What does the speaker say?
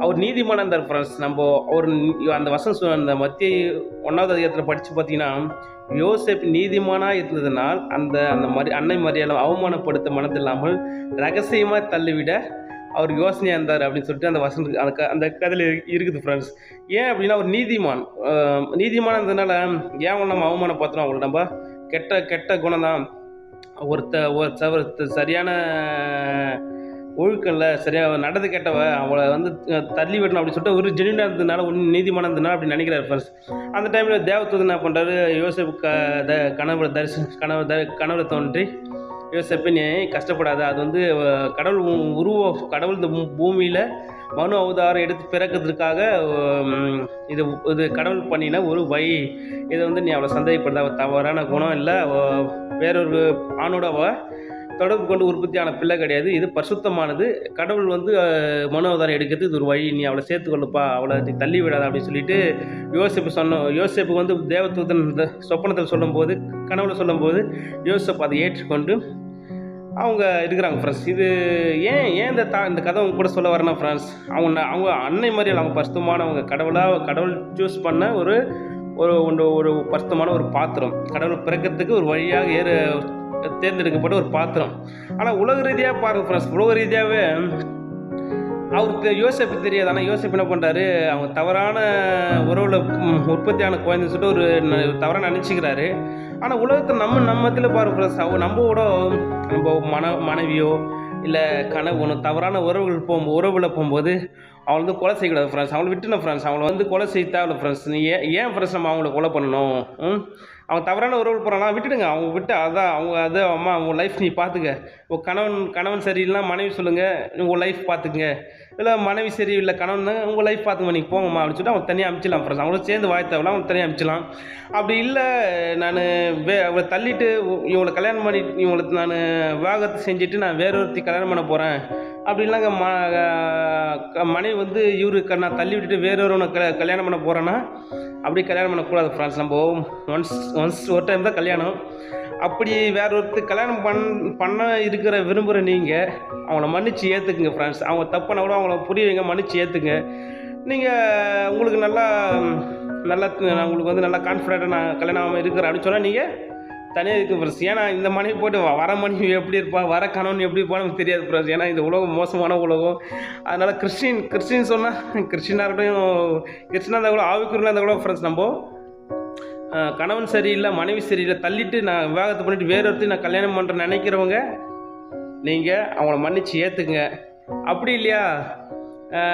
அவர் நீதிமானா இருந்தார் ஃப்ரெண்ட்ஸ். அவர் அந்த அந்த மத்திய 1வது அதிகாரத்தில் படித்து பார்த்தீங்கன்னா, யோசேப் நீதிமானா இருந்ததனால் அந்த அந்த அன்னை மரியாதை அவமானப்படுத்த மனதில்லாமல் ரகசியமாக தள்ளிவிட அவர் யோசனையாக இருந்தார் அப்படின்னு சொல்லிட்டு அந்த வசனம் அந்த கதையில் இருக்குது ஃப்ரெண்ட்ஸ். ஏன் அப்படின்னா அவர் நீதிமான். நீதிமானா இருந்ததுனால ஏன் நம்ம அவமானப்படுத்துறோம், அவங்களை நம்ம கெட்ட கெட்ட குணம் தான். சரியான ஒழுக்கம் இல்லை, சரியாக நடந்து கெட்டவ, அவளை வந்து தள்ளி விடணும் அப்படின்னு சொல்லிட்டு ஒரு ஜென்யூனாக இருந்ததுனால நீதிமானம் இருந்ததுனால அப்படி நினைக்கிறார் ஃப்ரெண்ட்ஸ். அந்த டைமில் தேவதூதன் என்ன பண்ணுறாரு, யோசேப்பு கனவுல தோன்றி, யோசேப்பு நீ கஷ்டப்படாத, அது வந்து கடவுள் இந்த பூமியில் மனு அவதாரம் எடுத்து பிறக்கிறதுக்காக இது கடவுள் பண்ணின ஒரு வழி. இதை வந்து நீ அவளை சந்தேகப்படுத்த, அவள் தவறான குணம் இல்லை, வேறொரு ஆணோட தொடர்பு கொண்டு உற்பத்தியான பிள்ளை கிடையாது, இது பரிசுத்தமானது, கடவுள் வந்து மனு அவதாரம் எடுக்கிறது இது ஒரு வழி, நீ அவளை சேர்த்துக்கொள்ளுப்பா, அவளை நீ தள்ளி விடாத அப்படின்னு சொல்லிட்டு யோசேப்பு வந்து தேவதூதன் இந்த சொப்பனத்தில் சொல்லும்போது, கனவுல சொல்லும்போது யோசேப்பு அதை ஏற்றுக்கொண்டு அவங்க இருக்கிறாங்க ஃப்ரெண்ட்ஸ். இது ஏன் இந்த கதை அவங்க கூட சொல்ல வரேன்னா ஃப்ரெண்ட்ஸ், அவங்க அன்னை மாதிரியில் அவங்க பரிசுத்தமானவங்க, கடவுள் சூஸ் பண்ண ஒரு பரிசுத்தமான ஒரு பாத்திரம், கடவுள் பிறக்கிறதுக்கு ஒரு வழியாக தேர்ந்தெடுக்கப்பட்ட ஒரு பாத்திரம். ஆனால் உலக ரீதியாக பாருங்கள் ஃப்ரெண்ட்ஸ், உலக ரீதியாகவே அவருக்கு யோசேப்பு தெரியாது. ஆனால் யோசேப்பு என்ன பண்ணுறாரு, அவங்க தவறான உறவில் உற்பத்தியான குழந்தைன்னு சொல்லிட்டு ஒரு தவறாக நினச்சிக்கிறாரு. ஆனால் உலகத்தை நம்ம இதில் பாருங்க ஃப்ரெண்ட்ஸ், நம்ம மனைவியோ இல்லை கனவு தவறான உறவில் போகும்போது அவளை வந்து கொலை செய்யக்கூடாது ஃப்ரெண்ட்ஸ், அவளை விட்டுணும் ஃப்ரெண்ட்ஸ், அவளை வந்து கொலை செய்ய தேவையில்ல ஃப்ரெண்ட்ஸ். நீ ஏன் ஃப்ரெண்ட்ஸ் நம்ம அவங்கள கொலை பண்ணணும்? அவங்க தவறான உறவு போகிறாங்களா, விட்டுடுங்க, அவங்க விட்டு அதான் அவங்க அம்மா உங்கள் லைஃப் நீ பார்த்துக்க, கணவன் சரியில்லைனா மனைவி சொல்லுங்கள் உங்கள் லைஃப் பார்த்துக்குங்க, இல்லை மனைவி சரியில்லை கணவன் உங்கள் லைஃப் பார்த்துங்க, நீங்கள் போங்கம்மா அப்படின்னு சொல்லிட்டு அவங்க தனியாக அனுப்பிச்சிடலாம் ஃப்ரெண்ட்ஸ், அவங்கள சேர்ந்து தேவையில்ல அவங்க தனியாக அனுப்பிச்சிடலாம். அப்படி இல்லை நான் அவளை தள்ளிட்டு இவங்களை கல்யாணம் பண்ணி இவங்களுக்கு நான் விவாகரத்து செஞ்சுட்டு நான் வேறொருத்தி கல்யாணம் பண்ண போகிறேன் அப்படின்லாங்க மனைவி வந்து இவருக்கு நான் தள்ளி விட்டுட்டு வேறொருவனை கல்யாணம் பண்ண போகிறேன்னா அப்படி கல்யாணம் பண்ணக்கூடாது ஃப்ரெண்ட்ஸ். நம்ம ஒன்ஸ் ஒரு டைம் தான் கல்யாணம். அப்படி வேற ஒருத்தர் கல்யாணம் பண்ண விரும்புகிற நீங்கள் அவங்கள மன்னிச்சு ஏற்றுக்குங்க ஃப்ரெண்ட்ஸ். அவங்க தப்புனா கூட அவங்கள புரிய வைங்க, மன்னிச்சு ஏற்றுங்க. நீங்கள் உங்களுக்கு நல்லா உங்களுக்கு வந்து நல்லா கான்ஃபிடென்ட்டாக நான் கல்யாணம் ஆகாமல் இருக்கிறேன் அப்படின்னு சொன்னால் நீங்கள் தனியாக இருக்குது ஃப்ரெண்ட்ஸ். ஏன்னா இந்த மனைவி போட்டு வர மனைவி எப்படி இருப்பா, வர கணவன் எப்படி இருப்பான்னு நமக்கு தெரியாது ஃப்ரெண்ட்ஸ். ஏன்னா இந்த உலகம் மோசமான உலகம். அதனால் கிறிஸ்டின் சொன்னால் கிறிஸ்டினாக இருக்கட்டும், கிறிஸ்டினாக இருந்தால் கூட ஆவிக்குரியலாக இருந்தால் கூட ஃப்ரெண்ட்ஸ், நம்ம கணவன் சரியில்லை மனைவி சரியில்லை தள்ளிட்டு நான் விவாகரத்து பண்ணிவிட்டு வேறொருத்தையும் நான் கல்யாணம் பண்ணுறேன்னு நினைக்கிறவங்க நீங்கள் அவங்கள மன்னிச்சு ஏற்றுக்குங்க. அப்படி இல்லையா